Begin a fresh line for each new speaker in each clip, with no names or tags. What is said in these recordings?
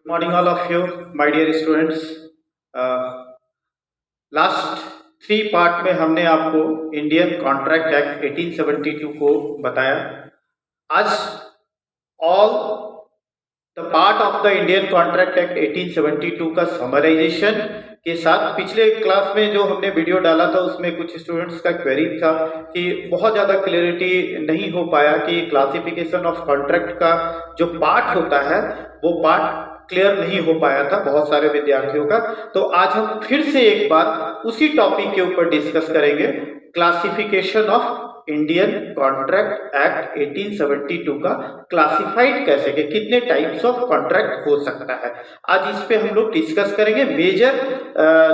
Good morning, all of you, my dear students. Last 3 part में हमने आपको Indian contract act 1872 को बताया. आज all the part of the Indian contract act 1872 का समराइजेशन के साथ पिछले क्लास में जो हमने वीडियो डाला था उसमें कुछ स्टूडेंट्स का क्वेरी था कि बहुत ज़्यादा क्लियरिटी नहीं हो पाया कि क्लासिफिकेशन ऑफ कॉन्ट्रैक्ट का जो पार्ट होता है वो पार्ट क्लियर नहीं हो पाया था बहुत सारे विद्यार्थियों का. तो आज हम फिर से एक बार उसी टॉपिक के ऊपर डिस्कस करेंगे, classification of Indian contract act 1872 का क्लासिफाइड कैसे कि कितने टाइप्स ऑफ कॉन्ट्रैक्ट हो सकता है. आज इस पे हम लोग डिस्कस करेंगे. मेजर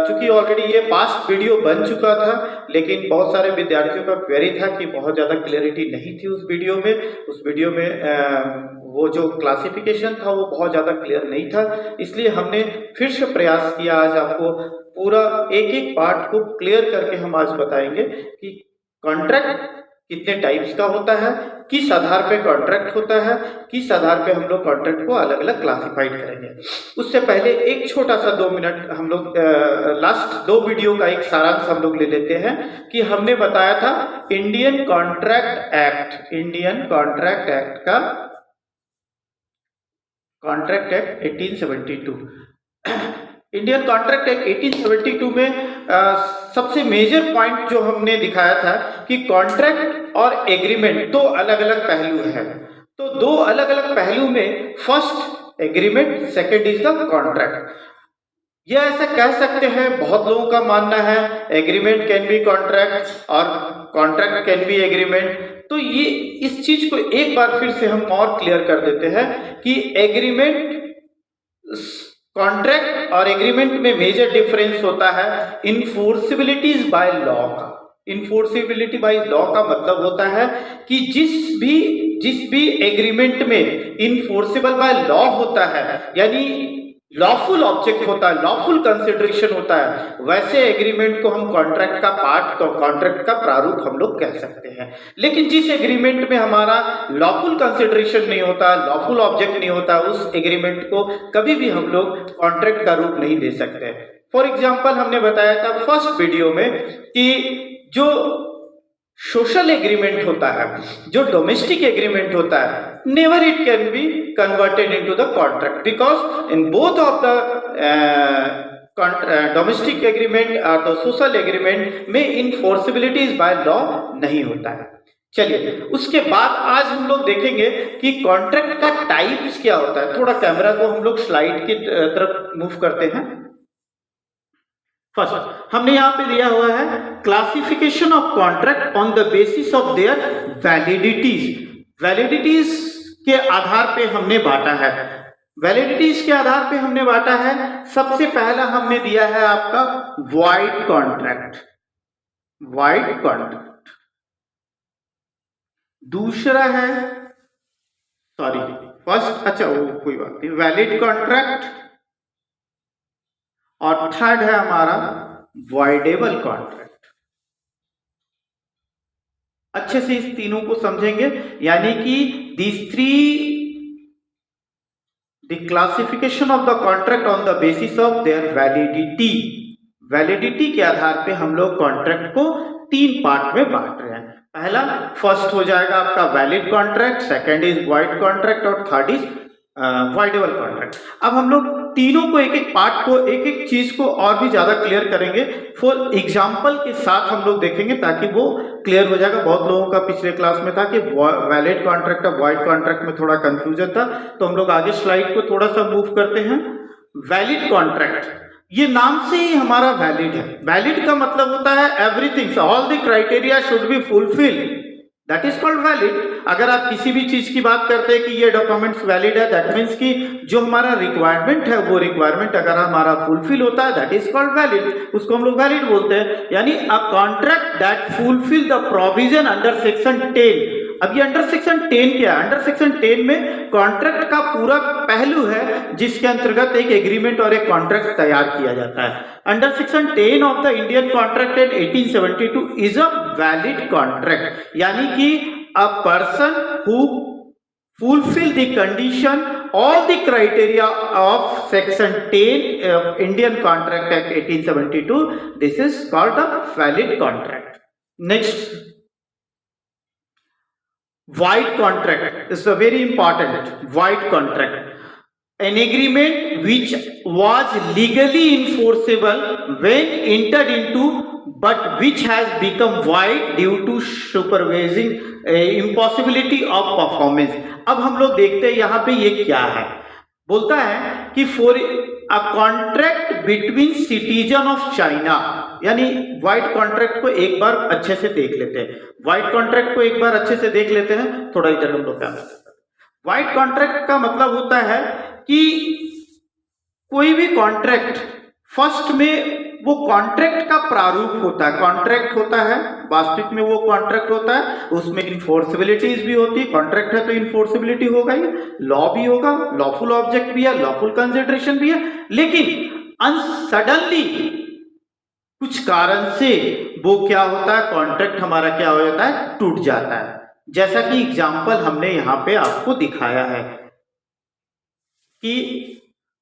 चूंकि ऑलरेडी ये पास्ट वीडियो बन चुका था लेकिन बहुत सारे विद्यार्थियों का क्वेरी था कि बहुत ज़्यादा क्लियरिटी नहीं थी उस वीडियो में. उस वीडियो में वो जो क्लासिफिकेशन था वो बहुत ज़्यादा क्लियर नहीं था, इसलिए हमने फिर से प्रयास किया. आज आपको पूरा एक एक पार्ट को क्लियर करके हम आज बताएंगे कि कॉन्ट्रैक्ट कितने टाइप्स का होता है, किस आधार पे कॉन्ट्रैक्ट होता है, किस आधार पे हम लोग कॉन्ट्रैक्ट को अलग अलग क्लासिफाइड करेंगे. उससे पहले एक छोटा सा 2 मिनट हम लोग लास्ट 2 वीडियो का एक सारांश हम लोग ले लेते हैं कि हमने बताया था इंडियन कॉन्ट्रैक्ट एक्ट का contract act 1872. Indian contract act 1872 में सबसे मेजर पॉइंट जो हमने दिखाया था कि कॉन्ट्रैक्ट और एग्रीमेंट 2 अलग अलग पहलू हैं. तो 2 अलग अलग पहलू में first agreement, second is the contract. यह ऐसा कह सकते हैं, बहुत लोगों का मानना है एग्रीमेंट कैन बी कॉन्ट्रैक्ट और कॉन्ट्रैक्ट कैन बी एग्रीमेंट. तो ये इस चीज को एक बार फिर से हम और क्लियर कर देते हैं कि एग्रीमेंट, कॉन्ट्रैक्ट और एग्रीमेंट में मेजर डिफरेंस होता है इनफोर्सिबिलिटीज बाय लॉ का. इनफोर्सिबिलिटी बाय लॉ का मतलब होता है कि जिस भी एग्रीमेंट में इनफोर्सिबल बाय लॉ होता है यानी लॉफुल ऑब्जेक्ट होता है, लॉफुल कंसिडरेशन होता है, वैसे एग्रीमेंट को हम कॉन्ट्रैक्ट का पार्ट, कॉन्ट्रैक्ट का प्रारूप हम लोग कह सकते हैं. लेकिन जिस एग्रीमेंट में हमारा लॉफुल कंसिडरेशन नहीं होता, लॉफुल ऑब्जेक्ट नहीं होता, उस एग्रीमेंट को कभी भी हम लोग कॉन्ट्रैक्ट का रूप नहीं दे सकते. फॉर एग्जाम्पल हमने बताया था फर्स्ट वीडियो में कि जो सोशल एग्रीमेंट होता है, जो डोमेस्टिक एग्रीमेंट होता है, never it can be converted into the contract because in both of the domestic agreement और द सोशल एग्रीमेंट में इनफोर्सिबिलिटीज बाय लॉ नहीं होता है. चलिए उसके बाद आज हम लोग देखेंगे कि कॉन्ट्रैक्ट का टाइप्स क्या होता है. थोड़ा कैमरा को हम लोग स्लाइड की तरफ मूव करते हैं. फर्स्ट हमने यहां पे दिया हुआ है classification of contract on the basis of their validities. Validities के आधार पे हमने बांटा है. वैलिडिटीज के आधार पे हमने बांटा है. सबसे पहला हमने दिया है आपका वॉइड कॉन्ट्रैक्ट. Void contract. दूसरा है फर्स्ट, अच्छा वो कोई बात नहीं, वैलिड कॉन्ट्रैक्ट. और थर्ड है हमारा वॉइडेबल कॉन्ट्रैक्ट. अच्छे से इस तीनों को समझेंगे यानी कि these 3 the classification of the contract on the basis of their validity. Validity के आधार पे हम लोग कॉन्ट्रैक्ट को 3 पार्ट में बांट रहे हैं. पहला फर्स्ट हो जाएगा आपका valid contract, second is void contract और थर्ड इज वॉइडेबल कॉन्ट्रैक्ट. अब हम लोग तीनों को एक एक पार्ट को, एक एक चीज को और भी ज्यादा क्लियर करेंगे. फॉर एग्जांपल के साथ हम लोग देखेंगे ताकि वो क्लियर हो जाएगा. बहुत लोगों का पिछले क्लास में था कि वैलिड कॉन्ट्रैक्ट और वॉइड कॉन्ट्रैक्ट में थोड़ा कंफ्यूजन था. तो हम लोग आगे स्लाइड को थोड़ा सा मूव करते हैं. वैलिड कॉन्ट्रैक्ट, ये नाम से ही हमारा वैलिड है. वैलिड का मतलब होता है everything, all the criteria should be fulfil, that is called valid. अगर आप किसी भी चीज की बात करते हैं कि ये डॉक्यूमेंट्स वैलिड है, दैट मीन्स कि जो हमारा रिक्वायरमेंट है वो रिक्वायरमेंट अगर हमारा फुलफिल होता है, दैट इज कॉल्ड वैलिड. उसको हम लोग वैलिड बोलते हैं. यानी a contract that fulfil the provision under section 10. अब ये अंडर सेक्शन 10 क्या है? अंडर सेक्शन 10 में कॉन्ट्रैक्ट का पूरा पहलू है जिसके अंतर्गत एक एग्रीमेंट और एक कॉन्ट्रैक्ट तैयार किया जाता है. Under section 10 of the Indian contract act 1872 is a valid contract. यानी कि a person who fulfill the condition all the criteria of section 10 of Indian Contract Act 1872. This is called a valid contract. Next, void contract is a very important. Void contract, an agreement which was legally enforceable when entered into but which has become void due to supervising impossibility of performance. अब हम लोग देखते हैं यहाँ पे ये क्या है, बोलता है कि for a contract between citizen of China, यानी वाइट कॉन्ट्रैक्ट को एक बार अच्छे से देख लेते हैं। वाइट कॉन्ट्रैक्ट को एक बार अच्छे से देख लेते हैं, थोड़ा इधर हम लोग क्या करते हैं। वाइट कॉन्ट्रैक्ट का मतलब होता है कि कोई भी कॉन्ट्रैक्ट फर्स्ट में वो कॉन्ट्रैक्ट का प्रारूप होता है, कॉन्ट्रैक्ट होता है, वास्तविक में वो कॉन्ट्रैक्ट होता है, उसमें इन्फोर्सिबिलिटीज भी होती है। कॉन्ट्रैक्ट है तो इन्फोर्सिबिलिटी होगा ही, लॉ भी होगा, लॉफुल ऑब्जेक्ट भी है, लॉफुल कंसिडरेशन भी है। लेकिन सडनली कुछ कारण से वो क्या होता है, कॉन्ट्रैक्ट हमारा क्या हो जाता है, टूट जाता है। जैसा कि एग्जाम्पल हमने यहाँ पे आपको दिखाया है कि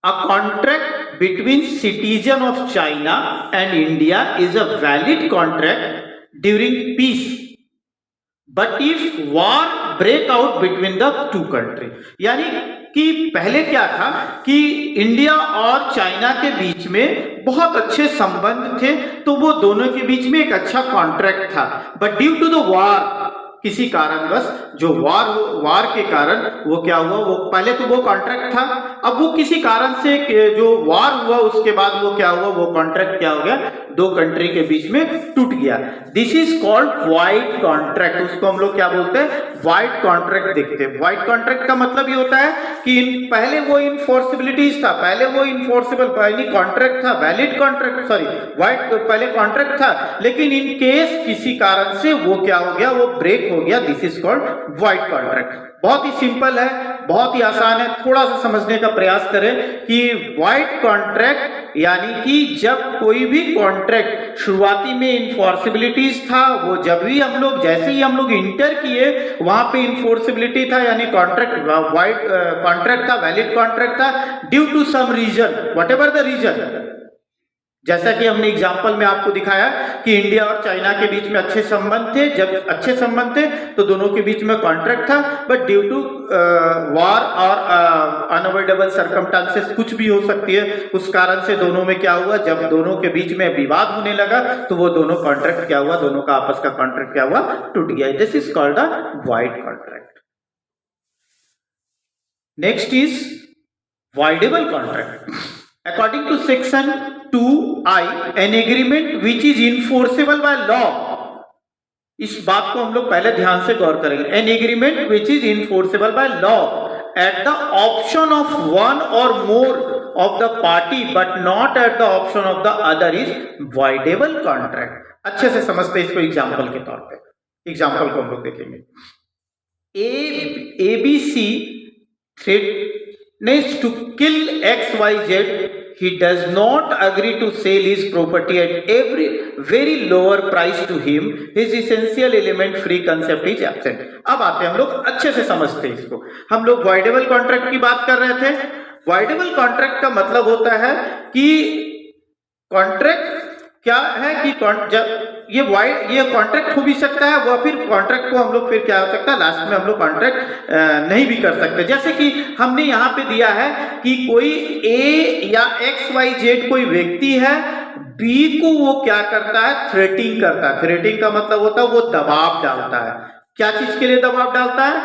a contract between citizen of China and India is a valid contract during peace, but if war break out between the two countries, यानी कि पहले क्या था कि इंडिया और चाइना के बीच में बहुत अच्छे संबंध थे, तो वो दोनों के बीच में एक अच्छा कॉन्ट्रैक्ट था। But due to the war, किसी कारणवश जो वार के कारण वो क्या हुआ, वो पहले तो वो कॉन्ट्रैक्ट था, अब वो किसी कारण से जो वार हुआ उसके बाद वो क्या हुआ, वो कॉन्ट्रैक्ट क्या हो गया, दो कंट्री के बीच में टूट गया। This is called wide contract. उसको हम लोग क्या बोलते हैं, वाइड कॉन्ट्रैक्ट देखते हैं। वाइड कॉन्ट्रैक्ट का मतलब ये होता है कि पहले वो इनफोर्सिबिलिटीज था, पहले वो इनफोर्सिबल कॉन्ट्रैक्ट था, वैलिड कॉन्ट्रैक्ट, सॉरी वाइड पहले कॉन्ट्रैक्ट था, लेकिन इन केस किसी कारण से वो क्या हो गया, वो ब्रेक हो गया। This is called wide contract. बहुत ही सिंपल है, बहुत ही आसान है, थोड़ा सा समझने का प्रयास करें कि वाइड कॉन्ट्रैक्ट यानी कि जब कोई भी कॉन्ट्रैक्ट शुरुआती में इनफोर्सिबिलिटीज था, वो जब भी हम लोग जैसे ही हम लोग इंटर किए वहां पे इनफोर्सिबिलिटी था, यानी कॉन्ट्रैक्ट वाइड कॉन्ट्रैक्ट था, वैलिड कॉन्ट्रैक्ट था, due to some reason, whatever the reason. जैसा कि हमने एग्जाम्पल में आपको दिखाया कि इंडिया और चाइना के बीच में अच्छे संबंध थे, जब अच्छे संबंध थे तो दोनों के बीच में कॉन्ट्रैक्ट था, बट ड्यू टू वार और अनअवॉइडेबल सर्कमस्टांसेस, कुछ भी हो सकती है, उस कारण से दोनों में क्या हुआ, जब दोनों के बीच में विवाद होने लगा तो वो दोनों कॉन्ट्रैक्ट क्या हुआ, दोनों का आपस का कॉन्ट्रैक्ट क्या हुआ, टूट गया। This is called a wide contract. Next is voidable contract. According to section 2I, an agreement which is enforceable by law, इस बात को हम लोग पहले ध्यान से गौर करेंगे। An agreement which is enforceable by law at the option of one or more of the party but not at the option of the other is voidable contract. अच्छे से समझते हैं इसको एग्जाम्पल के तौर पे। एग्जाम्पल को हम लोग देखेंगे। ABC threatens to kill XYZ. He does not agree to sell his property at every very lower price to him. His essential element free concept is absent. अब आते हैं हम लोग अच्छे से समझते हैं इसको। हम लोग voidable contract की बात कर रहे थे। voidable contract का मतलब होता है कि कॉन्ट्रैक्ट क्या है कि ये कॉन्ट्रैक्ट हो भी सकता है, वह फिर कॉन्ट्रैक्ट को हम लोग फिर क्या हो सकता है, लास्ट में हम लोग कॉन्ट्रैक्ट नहीं भी कर सकते। जैसे कि हमने यहाँ पे दिया है कि कोई ए या XYZ कोई व्यक्ति है, बी को वो क्या करता है, थ्रेटिंग करता है। थ्रेटिंग का मतलब होता है वो दबाव डालता है। क्या चीज के लिए दबाव डालता है?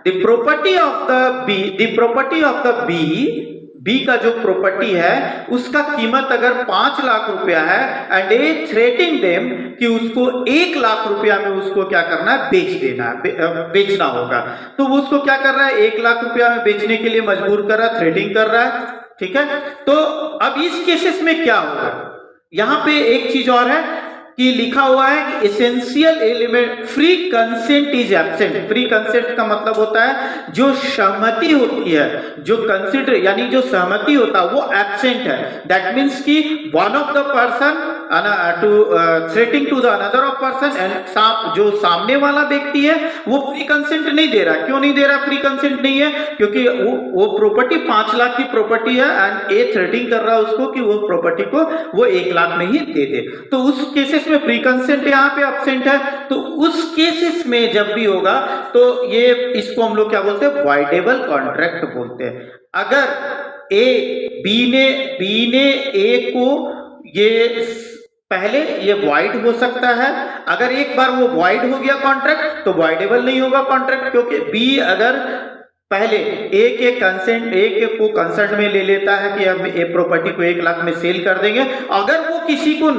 The property of the B का जो प्रॉपर्टी है उसका कीमत अगर 5 लाख रुपया है एंड ए थ्रेटिंग देम कि उसको 1 लाख रुपया में उसको क्या करना है, बेच देना है, बेचना होगा। तो वो उसको क्या कर रहा है, 1 लाख रुपया में बेचने के लिए मजबूर कर रहा है, थ्रेटिंग कर रहा है। ठीक है, तो अब इस केसेस में क्या होगा, यहां पे एक चीज और है कि लिखा हुआ है कि essential element free consent is absent. Free consent का मतलब होता है जो सहमति होती है, जो कंसिडर यानी जो सहमति होता है वो एब्सेंट है। दैट मीन्स कि one of the person to threatening to the another of person and जो सामने वाला व्यक्ति है वो फ्री कंसेंट नहीं दे रहा। क्यों नहीं दे रहा फ्री कंसेंट नहीं है? क्योंकि वो प्रॉपर्टी 5 लाख की प्रॉपर्टी है एंड ए थ्रेटिंग कर रहा है उसको कि वो प्रॉपर्टी को वो 1 लाख में ही दे दे। तो उस केसेस में फ्री कंसेंट यहाँ पे एब्सेंट है। तो उस केसेस में जब भी होगा तो ये इसको हम लोग क्या बोलते हैं? वॉइडेबल कॉन्ट्रैक्ट बोलते हैं। अगर बी ने ए को ये पहले ये वॉइड हो सकता है, अगर एक बार वो वॉइड हो गया कॉन्ट्रैक्ट तो वॉइडेबल नहीं होगा कॉन्ट्रैक्ट, क्योंकि बी अगर पहले ए को कंसर्ट में ले लेता है कि हम ए प्रॉपर्टी को 1 लाख में सेल कर देंगे, अगर वो किसी को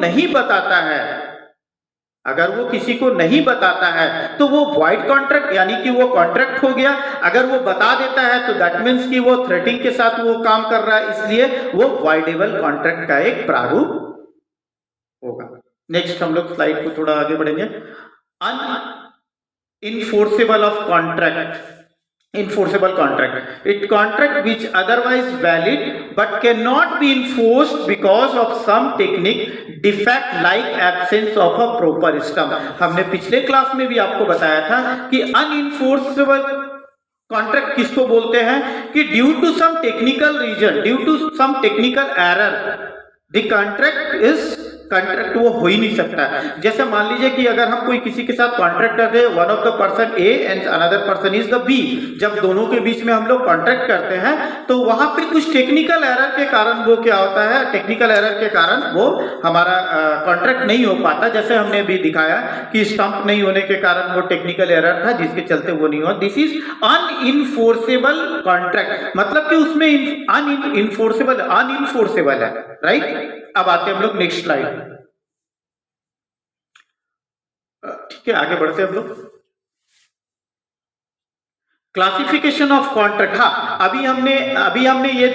नहीं बताता है तो वो वॉइड कॉन्ट्रैक्ट यानी कि वो कॉन्ट्रैक्ट हो गया। अगर वो बता देता है तो दैट मीन्स कि वो थ्रेटिंग के साथ वो काम कर रहा है, इसलिए वो वॉइडेबल कॉन्ट्रैक्ट का एक प्रारूप होगा। नेक्स्ट हम लोग स्लाइड को थोड़ा आगे बढ़ेंगे। Unenforceable of contract, enforceable contract, it contract which otherwise valid but cannot be enforced because of some technique defect like absence of a proper stump। हमने पिछले क्लास में भी आपको बताया था कि अनइनफोर्सेबल कॉन्ट्रैक्ट किसको बोलते हैं कि due to some technical reason, due to some technical error the contract वो हो ही नहीं सकता है। जैसे मान लीजिए कि अगर हम कोई किसी के साथ कॉन्ट्रैक्ट करते हैं, one of the person A and another person is the B, जब दोनों के बीच में हम लोग कॉन्ट्रैक्ट करते हैं तो वहां पे कुछ टेक्निकल एरर के कारण वो क्या होता है, टेक्निकल एरर के कारण वो हमारा कॉन्ट्रैक्ट नहीं हो पाता। जैसे हमने भी दिखाया कि स्टंप नहीं होने के कारण वो टेक्निकल एरर था जिसके चलते वो नहीं हुआ। दिस इज अनइनफोर्सेबल कॉन्ट्रैक्ट, मतलब कि उसमें अनइनफोर्सेबल है, राइट। अब आते हैं हम लोग नेक्स्ट स्लाइड। ठीक है, आगे बढ़ते हैं हम लोग। Classification of contract. हाँ, अभी हमने ये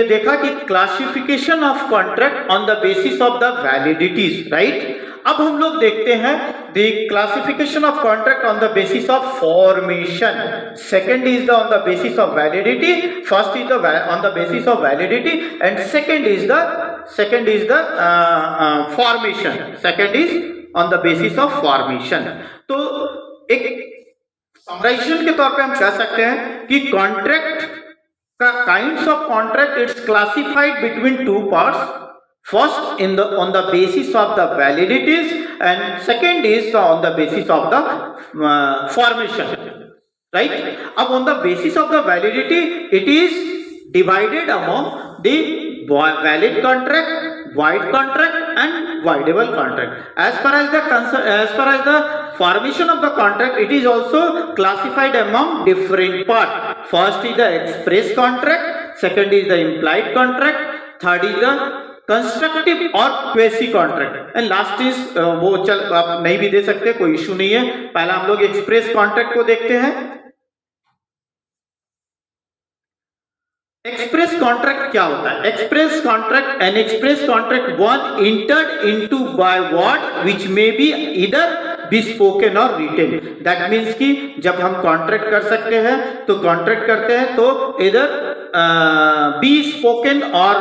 देखा कि classification of contract on the basis of the validities, right. अब हम लोग देखते हैं the classification of contract on the basis of formation. Second is the on the basis of validity, first is the on the basis of validity and second is the formation, second is on the basis of formation. तो एक summarization के तौर पे हम कह सकते हैं कि कॉन्ट्रैक्ट का kinds of contract it's classified between 2 parts. First on the basis of the validities and second is on the basis of the formation, right। अब on the basis of the validity it is divided among the valid contract, void contract and voidable contract. As far as the formation of the contract, it is also classified among different parts. First is the express contract, second is the implied contract, third is the constructive और quasi contract and last is वो चल आप नहीं भी दे सकते, कोई issue नहीं है। पहला हम लोग एक्सप्रेस कॉन्ट्रैक्ट को देखते हैं। एक्सप्रेस कॉन्ट्रैक्ट क्या होता है? Express contract N express contract one entered into by word which may be either be spoken और रिटेन। दैट मीन्स कि जब हम कॉन्ट्रैक्ट कर सकते हैं तो कॉन्ट्रैक्ट करते हैं तो इधर बी स्पोकन और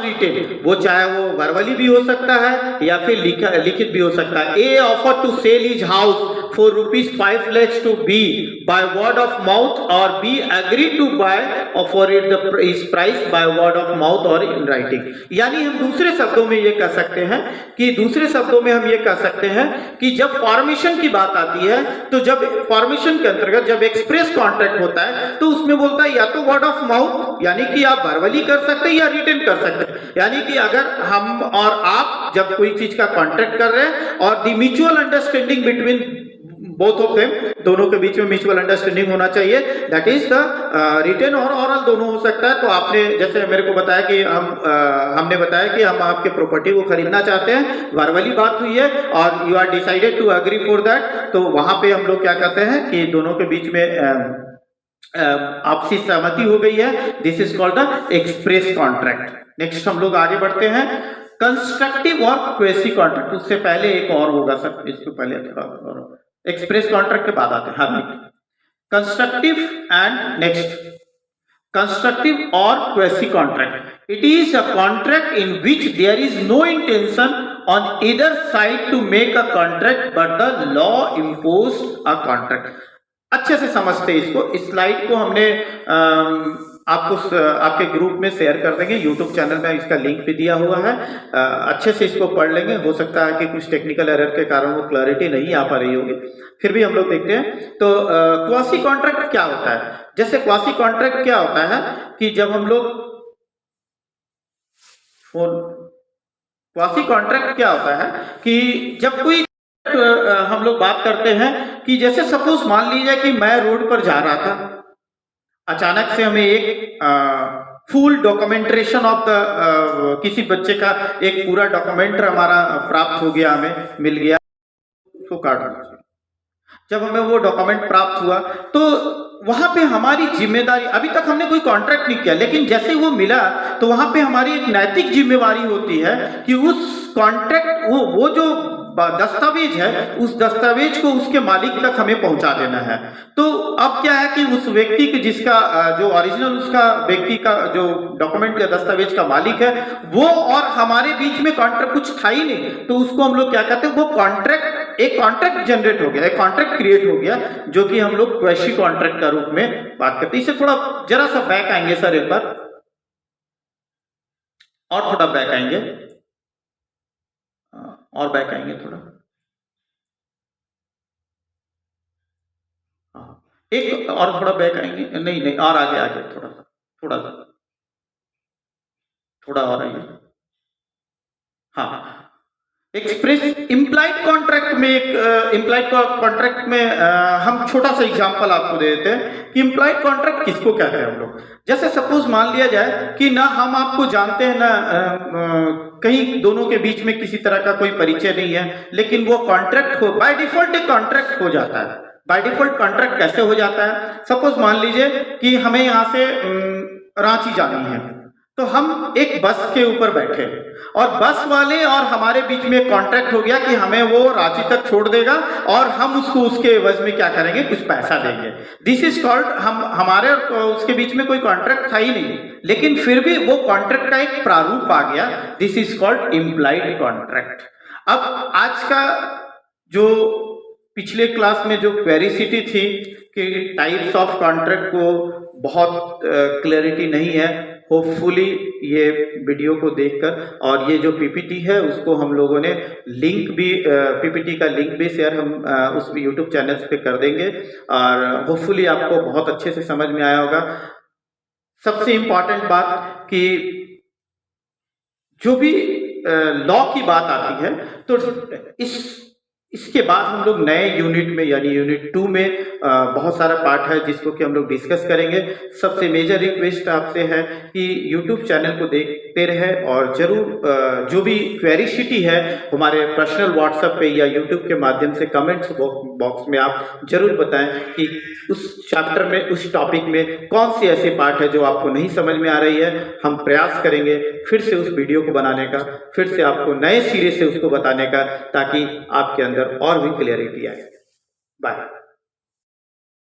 रिटेन, वो चाहे वो वर्बली भी हो सकता है या फिर लिखित भी हो सकता है। A offer to sell his house for ₹5 lakhs to B by word of mouth और B agree to buy for it the is price by word of mouth और इन राइटिंग। यानी हम दूसरे शब्दों में ये कह सकते हैं कि जब फॉर्मेशन की बात आती है तो जब फॉर्मेशन के अंतर्गत जब एक्सप्रेस कॉन्ट्रैक्ट होता है तो उसमें बोलता है या तो वर्ड ऑफ माउथ यानी कि आप वर्बली कर सकते हैं या रिटन कर सकते हैं। यानी कि अगर हम और आप जब कोई चीज का कॉन्ट्रैक्ट कर रहे हैं और the mutual understanding between both of them, दोनों के बीच में म्यूचुअल अंडरस्टैंडिंग होना चाहिए, दैट इज द रिटन और ओरल दोनों हो सकता है। तो आपने जैसे मेरे को बताया कि हमने बताया कि हम आपके प्रॉपर्टी को खरीदना चाहते हैं, वर्बली बात हुई है और you are decided to agree for that, तो वहां पे हम लोग क्या कहते हैं कि दोनों के बीच में आपसी सहमति हो गई है, this is called the express contract. Next हम लोग आगे बढ़ते हैं, कंस्ट्रक्टिव और क्वेसी कॉन्ट्रैक्ट। उससे पहले एक और होगा सर, इसको पहले थोड़ा और एक्सप्रेस कॉन्ट्रैक्ट के बाद आते हैं। हाँ, constructive and next constructive or quasi contract. It is a contract in which there is no intention on either side to make a contract but the law imposed a contract. अच्छे से समझते हैं इसको। इस स्लाइड को हमने आपको आपके ग्रुप में शेयर कर देंगे, यूट्यूब चैनल में इसका लिंक भी दिया हुआ है। अच्छे से इसको पढ़ लेंगे। हो सकता है कि कुछ टेक्निकल एरर के कारण वो क्लैरिटी नहीं आ पा रही होगी, फिर भी हम लोग देखते हैं। तो क्वासी कॉन्ट्रैक्ट क्या होता है? जैसे क्वासी कॉन्ट्रैक्ट क्या होता है कि जब हम लोग क्वासी कॉन्ट्रैक्ट क्या होता है कि जब कोई हम लोग बात करते हैं कि जैसे सपोज मान लीजिए कि मैं रोड पर जा रहा था, अचानक से हमें एक फुल डॉक्यूमेंटेशन ऑफ द किसी बच्चे का एक पूरा डॉक्यूमेंट हमारा प्राप्त हो गया, हमें मिल गया, उसको काट दीजिए। जब हमें वो डॉक्यूमेंट प्राप्त हुआ तो वहां पे हमारी जिम्मेदारी, अभी तक हमने कोई कॉन्ट्रैक्ट नहीं किया, लेकिन जैसे वो मिला तो वहां पे हमारी एक नैतिक जिम्मेवारी होती है कि उस कॉन्ट्रैक्ट वो जो दस्तावेज है, उस दस्तावेज को उसके मालिक तक हमें पहुंचा देना है। तो अब क्या है कि उस व्यक्ति के जिसका जो ओरिजिनल उसका व्यक्ति का जो डॉक्यूमेंट या दस्तावेज का मालिक है, वो और हमारे बीच में कॉन्ट्रैक्ट कुछ था ही नहीं, तो उसको हम लोग क्या कहते हैं, वो कॉन्ट्रैक्ट, एक कॉन्ट्रैक्ट जनरेट हो गया, एक कॉन्ट्रैक्ट क्रिएट हो गया, जो कि हम लोग क्वेसी कॉन्ट्रैक्ट का रूप में बात करते हैं। इससे थोड़ा जरा सा बैक आएंगे सर, एक बार और थोड़ा बैक आएंगे, और बैक आएंगे थोड़ा, एक और थोड़ा बैक आएंगे, नहीं नहीं और आगे आगे थोड़ा सा, थोड़ा और आइए। हाँ, एक्सप्रेस इम्प्लाइड कॉन्ट्रैक्ट में, एक इम्प्लाइड कॉन्ट्रैक्ट में हम छोटा सा एग्जांपल आपको दे देते हैं कि इम्प्लाइड कॉन्ट्रैक्ट किसको कहते हैं हम लोग। जैसे सपोज मान लिया जाए कि ना हम आपको जानते हैं, ना कहीं दोनों के बीच में किसी तरह का कोई परिचय नहीं है, लेकिन वो कॉन्ट्रैक्ट हो, बाय डिफॉल्ट एक कॉन्ट्रैक्ट हो जाता है। बाय डिफॉल्ट कॉन्ट्रैक्ट कैसे हो जाता है? सपोज मान लीजिए कि हमें यहाँ से रांची जानी है, तो हम एक बस के ऊपर बैठे और बस वाले और हमारे बीच में कॉन्ट्रैक्ट हो गया कि हमें वो रांची तक छोड़ देगा और हम उसको उसके एवज में क्या करेंगे, कुछ पैसा देंगे। दिस इज कॉल्ड, हम हमारे और उसके बीच में कोई कॉन्ट्रैक्ट था ही नहीं, लेकिन फिर भी वो कॉन्ट्रैक्ट का एक प्रारूप आ गया। This is called implied contract. अब आज का जो पिछले क्लास में जो क्वेरीसिटी थी कि टाइप्स ऑफ कॉन्ट्रैक्ट को बहुत क्लैरिटी नहीं है, होपफुली ये वीडियो को देखकर, और ये जो पीपीटी है उसको हम लोगों ने लिंक भी, पीपीटी का लिंक भी शेयर हम उस यूट्यूब चैनल पे कर देंगे, और होपफुली आपको बहुत अच्छे से समझ में आया होगा। सबसे इम्पॉर्टेंट बात कि जो भी लॉ की बात आती है, तो इसके बाद हम लोग नए यूनिट में यानी यूनिट 2 में बहुत सारा पार्ट है जिसको कि हम लोग डिस्कस करेंगे। सबसे मेजर रिक्वेस्ट आपसे है कि यूट्यूब चैनल को देखते रहे और जरूर जो भी क्वेरीसिटी है हमारे पर्सनल व्हाट्सएप पे या यूट्यूब के माध्यम से कमेंट्स बॉक्स में आप जरूर बताएं कि उस चैप्टर में, उस टॉपिक में कौन सी ऐसी पार्ट है जो आपको नहीं समझ में आ रही है। हम प्रयास करेंगे फिर से उस वीडियो को बनाने का, फिर से आपको नए सिरे से उसको बताने का, ताकि आपके अंदर और भी क्लियरिटी आए। बाय।